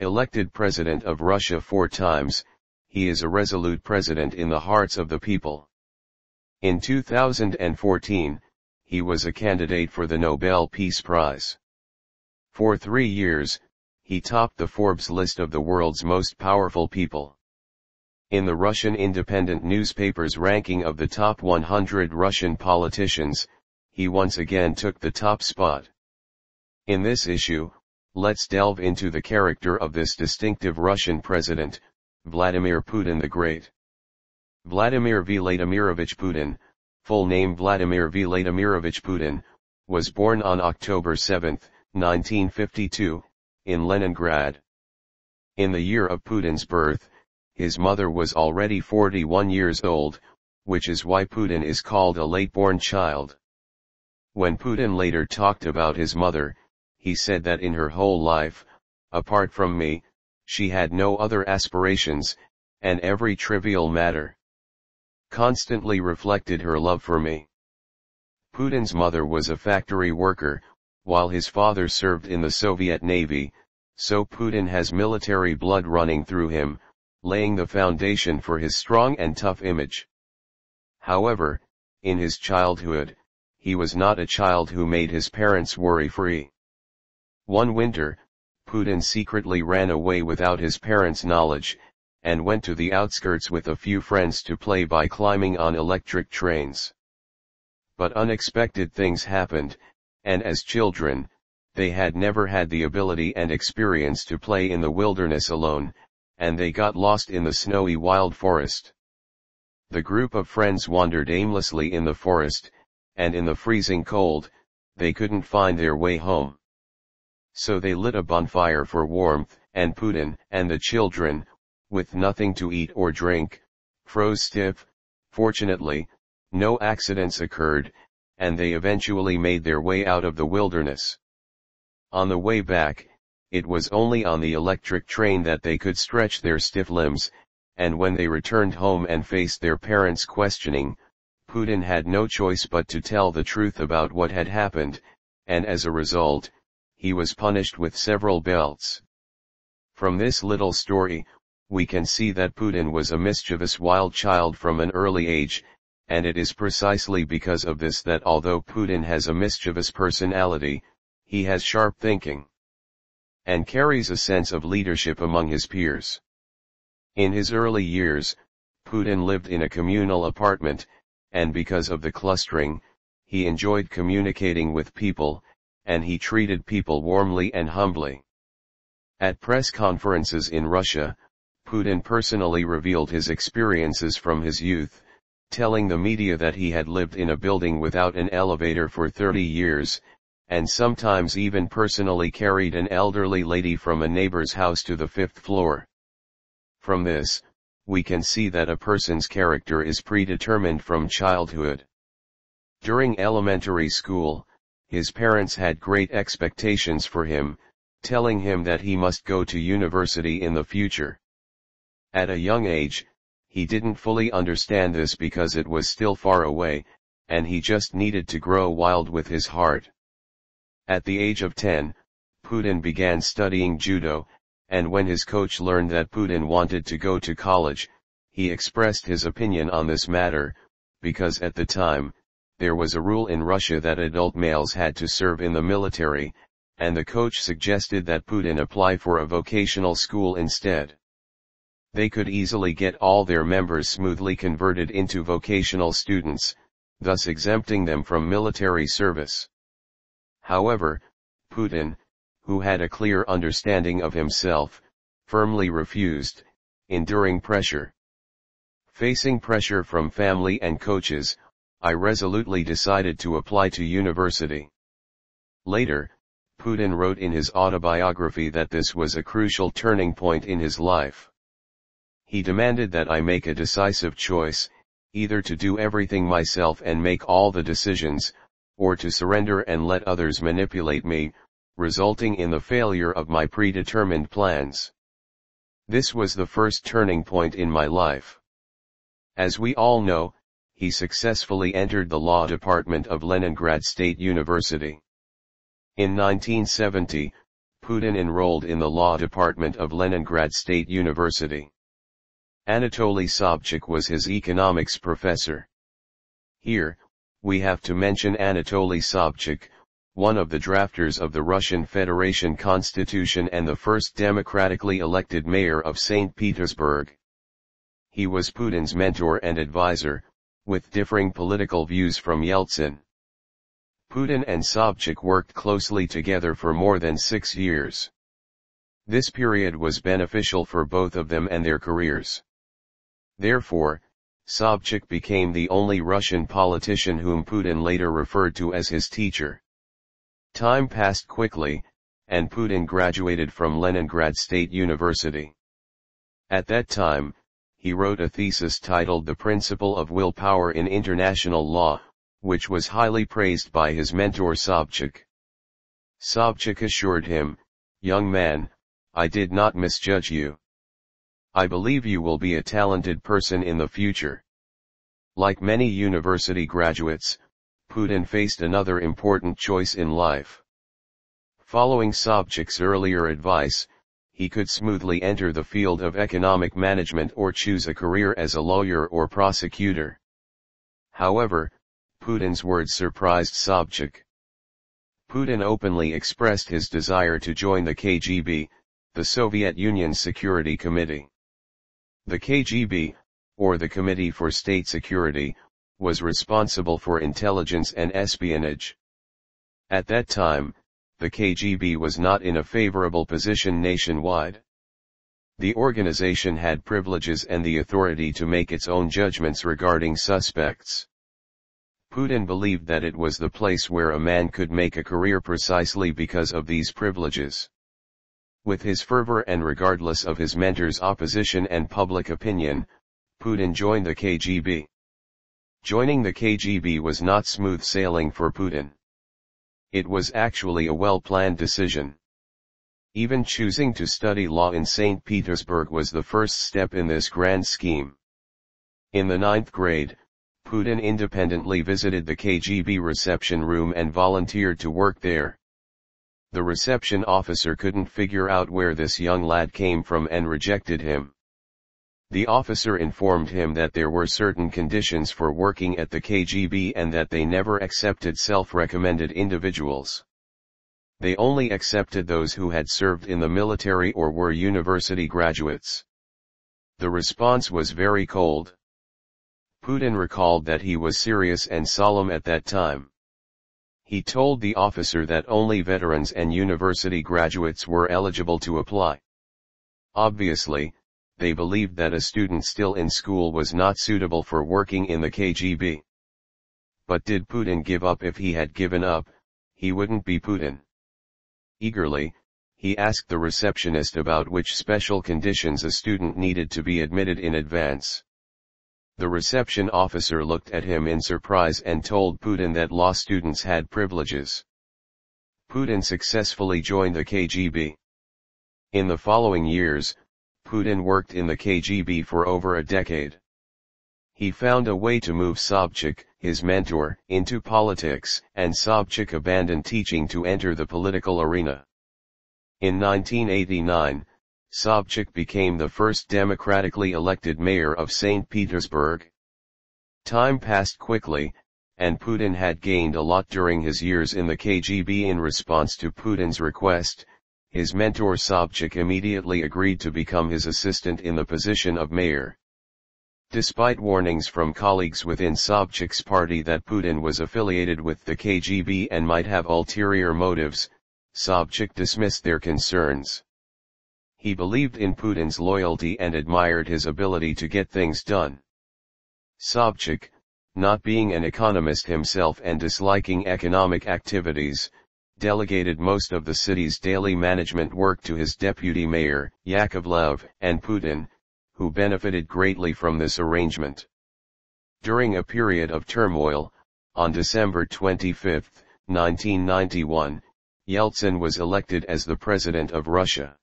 Elected president of Russia 4 times, he is a resolute president in the hearts of the people. In 2014, he was a candidate for the Nobel Peace Prize. For 3 years, he topped the Forbes list of the world's most powerful people. In the Russian independent newspaper's ranking of the top 100 Russian politicians, he once again took the top spot. In this issue, let's delve into the character of this distinctive Russian president, Vladimir Putin the Great. Vladimir Vladimirovich Putin, full name Vladimir Vladimirovich Putin, was born on October 7, 1952, in Leningrad. In the year of Putin's birth, his mother was already 41 years old, which is why Putin is called a late-born child. When Putin later talked about his mother, he said that in her whole life, apart from me, she had no other aspirations, and every trivial matter constantly reflected her love for me. Putin's mother was a factory worker, while his father served in the Soviet Navy, so Putin has military blood running through him, laying the foundation for his strong and tough image. However, in his childhood, he was not a child who made his parents worry-free. One winter, Putin secretly ran away without his parents' knowledge, and went to the outskirts with a few friends to play by climbing on electric trains. But unexpected things happened, and as children, they had never had the ability and experience to play in the wilderness alone, and they got lost in the snowy wild forest. The group of friends wandered aimlessly in the forest, and in the freezing cold, they couldn't find their way home. So they lit a bonfire for warmth, and Putin and the children, with nothing to eat or drink, froze stiff. Fortunately, no accidents occurred, and they eventually made their way out of the wilderness. On the way back, it was only on the electric train that they could stretch their stiff limbs, and when they returned home and faced their parents' questioning, Putin had no choice but to tell the truth about what had happened, and as a result, he was punished with several belts. From this little story, we can see that Putin was a mischievous wild child from an early age, and it is precisely because of this that although Putin has a mischievous personality, he has sharp thinking and carries a sense of leadership among his peers. In his early years, Putin lived in a communal apartment, and because of the clustering, he enjoyed communicating with people, and he treated people warmly and humbly. At press conferences in Russia, Putin personally revealed his experiences from his youth, telling the media that he had lived in a building without an elevator for 30 years, and sometimes even personally carried an elderly lady from a neighbor's house to the 5th floor. From this, we can see that a person's character is predetermined from childhood. During elementary school, his parents had great expectations for him, telling him that he must go to university in the future. At a young age, he didn't fully understand this because it was still far away, and he just needed to grow wild with his heart. At the age of 10, Putin began studying judo, and when his coach learned that Putin wanted to go to college, he expressed his opinion on this matter, because at the time, there was a rule in Russia that adult males had to serve in the military, and the coach suggested that Putin apply for a vocational school instead. They could easily get all their members smoothly converted into vocational students, thus exempting them from military service. However, Putin, who had a clear understanding of himself, firmly refused, enduring pressure. Facing pressure from family and coaches, I resolutely decided to apply to university. Later, Putin wrote in his autobiography that this was a crucial turning point in his life. He demanded that I make a decisive choice, either to do everything myself and make all the decisions, or to surrender and let others manipulate me, resulting in the failure of my predetermined plans. This was the first turning point in my life. As we all know, he successfully entered the law department of Leningrad State University. In 1970, Putin enrolled in the law department of Leningrad State University. Anatoly Sobchak was his economics professor. Here, we have to mention Anatoly Sobchak, one of the drafters of the Russian Federation Constitution and the first democratically elected mayor of St. Petersburg. He was Putin's mentor and advisor, with differing political views from Yeltsin. Putin and Sobchak worked closely together for more than 6 years. This period was beneficial for both of them and their careers. Therefore, Sobchak became the only Russian politician whom Putin later referred to as his teacher. Time passed quickly, and Putin graduated from Leningrad State University. At that time, he wrote a thesis titled The Principle of Willpower in International Law, which was highly praised by his mentor Sobchak. Sobchak assured him, "Young man, I did not misjudge you. I believe you will be a talented person in the future." Like many university graduates, Putin faced another important choice in life. Following Sobchak's earlier advice, he could smoothly enter the field of economic management or choose a career as a lawyer or prosecutor. However, Putin's words surprised Sobchak. Putin openly expressed his desire to join the KGB, the Soviet Union's Security Committee. The KGB, or the Committee for State Security, was responsible for intelligence and espionage. At that time, the KGB was not in a favorable position nationwide. The organization had privileges and the authority to make its own judgments regarding suspects. Putin believed that it was the place where a man could make a career precisely because of these privileges. With his fervor and regardless of his mentor's opposition and public opinion, Putin joined the KGB. Joining the KGB was not smooth sailing for Putin. It was actually a well-planned decision. Even choosing to study law in St. Petersburg was the first step in this grand scheme. In the 9th grade, Putin independently visited the KGB reception room and volunteered to work there. The reception officer couldn't figure out where this young lad came from and rejected him. The officer informed him that there were certain conditions for working at the KGB and that they never accepted self-recommended individuals. They only accepted those who had served in the military or were university graduates. The response was very cold. Putin recalled that he was serious and solemn at that time. He told the officer that only veterans and university graduates were eligible to apply. Obviously, they believed that a student still in school was not suitable for working in the KGB. But did Putin give up? If he had given up, he wouldn't be Putin. Eagerly, he asked the receptionist about which special conditions a student needed to be admitted in advance. The reception officer looked at him in surprise and told Putin that law students had privileges. Putin successfully joined the KGB. In the following years, Putin worked in the KGB for over a decade. He found a way to move Sobchak, his mentor, into politics, and Sobchak abandoned teaching to enter the political arena. In 1989, Sobchak became the first democratically elected mayor of St. Petersburg. Time passed quickly, and Putin had gained a lot during his years in the KGB. In response to Putin's request, his mentor Sobchak immediately agreed to become his assistant in the position of mayor. Despite warnings from colleagues within Sobchak's party that Putin was affiliated with the KGB and might have ulterior motives, Sobchak dismissed their concerns. He believed in Putin's loyalty and admired his ability to get things done. Sobchak, not being an economist himself and disliking economic activities, delegated most of the city's daily management work to his deputy mayor, Yakovlev, and Putin, who benefited greatly from this arrangement. During a period of turmoil, on December 25, 1991, Yeltsin was elected as the president of Russia.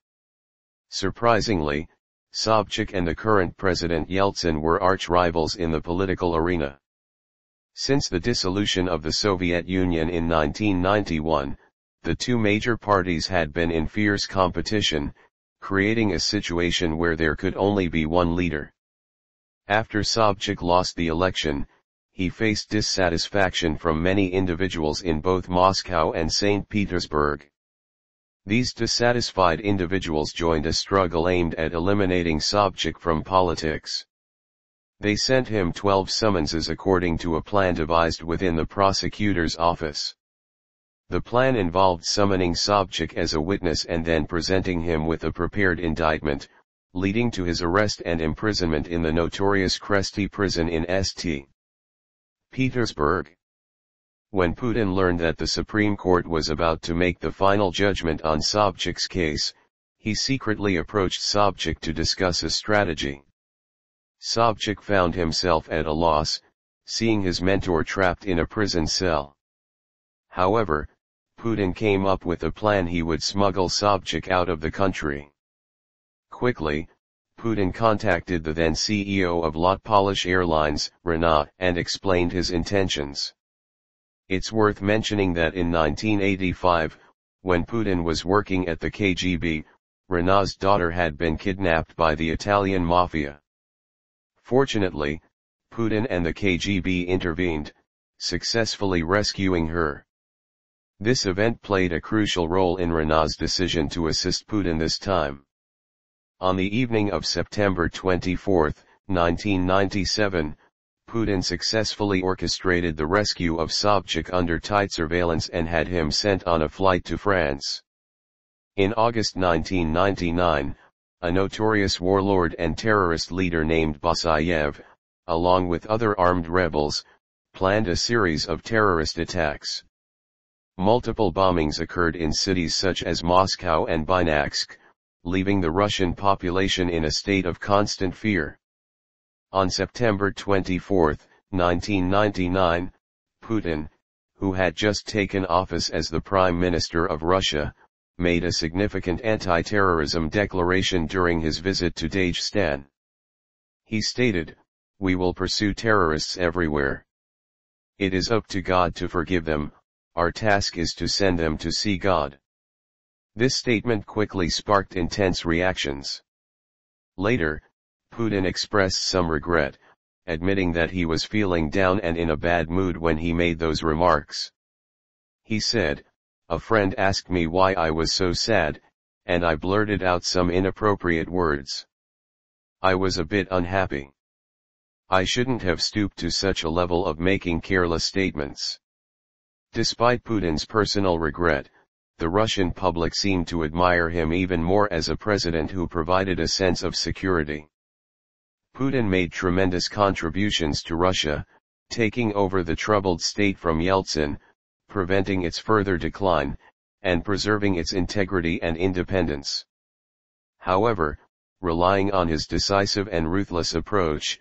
Surprisingly, Sobchak and the current President Yeltsin were arch-rivals in the political arena. Since the dissolution of the Soviet Union in 1991, the two major parties had been in fierce competition, creating a situation where there could only be one leader. After Sobchak lost the election, he faced dissatisfaction from many individuals in both Moscow and St. Petersburg. These dissatisfied individuals joined a struggle aimed at eliminating Sobchak from politics. They sent him 12 summonses according to a plan devised within the prosecutor's office. The plan involved summoning Sobchak as a witness and then presenting him with a prepared indictment, leading to his arrest and imprisonment in the notorious Kresty prison in St. Petersburg. When Putin learned that the Supreme Court was about to make the final judgment on Sobchak's case, he secretly approached Sobchak to discuss a strategy. Sobchak found himself at a loss, seeing his mentor trapped in a prison cell. However, Putin came up with a plan: he would smuggle Sobchak out of the country. Quickly, Putin contacted the then CEO of LOT Polish Airlines, Renaud, and explained his intentions. It's worth mentioning that in 1985, when Putin was working at the KGB, Renaud's daughter had been kidnapped by the Italian mafia. Fortunately, Putin and the KGB intervened, successfully rescuing her. This event played a crucial role in Renaud's decision to assist Putin this time. On the evening of September 24, 1997, Putin successfully orchestrated the rescue of Sobchak under tight surveillance and had him sent on a flight to France. In August 1999, a notorious warlord and terrorist leader named Basayev, along with other armed rebels, planned a series of terrorist attacks. Multiple bombings occurred in cities such as Moscow and Binaksk, leaving the Russian population in a state of constant fear. On September 24, 1999, Putin, who had just taken office as the Prime Minister of Russia, made a significant anti-terrorism declaration during his visit to Dagestan. He stated, "We will pursue terrorists everywhere. It is up to God to forgive them, our task is to send them to see God." This statement quickly sparked intense reactions. Later, Putin expressed some regret, admitting that he was feeling down and in a bad mood when he made those remarks. He said, "A friend asked me why I was so sad, and I blurted out some inappropriate words. I was a bit unhappy. I shouldn't have stooped to such a level of making careless statements." Despite Putin's personal regret, the Russian public seemed to admire him even more as a president who provided a sense of security. Putin made tremendous contributions to Russia, taking over the troubled state from Yeltsin, preventing its further decline, and preserving its integrity and independence. However, relying on his decisive and ruthless approach,